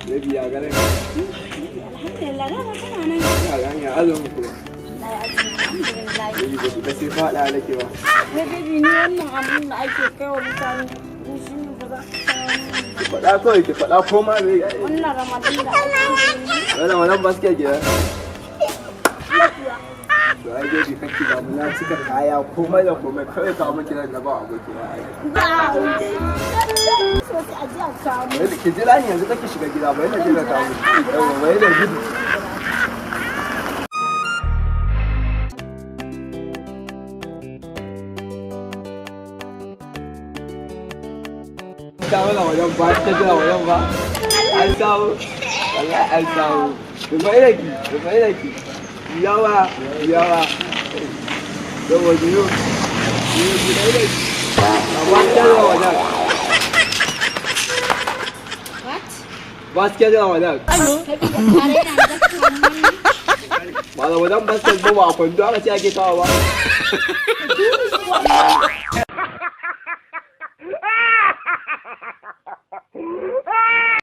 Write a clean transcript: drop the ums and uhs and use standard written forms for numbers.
Baby ya garin. Alhamdulillah na kana nan. Ina ga hanya azumin kuma. Alhamdulillah. Baby ba su ta sai faɗa nake ba. Wai baby ni wannan abun da ake kai wa mutane ni shi ne ba za Ki faɗa kawai ki faɗa ko ma bai. wannan Ramadan da ake yi. Wannan wannan basket gida. To ai baby kake da mu na cika kaya komai da komai kawai ka mun kiran da ba aboki na. So sai a ji a kawo. Wai ki jira ni yanzu kake shiga gida ba yana jira ka mu. Yawa wai da gudu. Ta wala wajen ba ta jira wajen ba. An samu. Wallahi an samu. Da mai ki. Yawa. Yawa duniyo. Duniyo ki da ki. Ba ta jira wajen. What? Basket jira wajen. Baby da tare na da kuma. Ba da wajen basket ba a kwando aka ce ake kawo ba.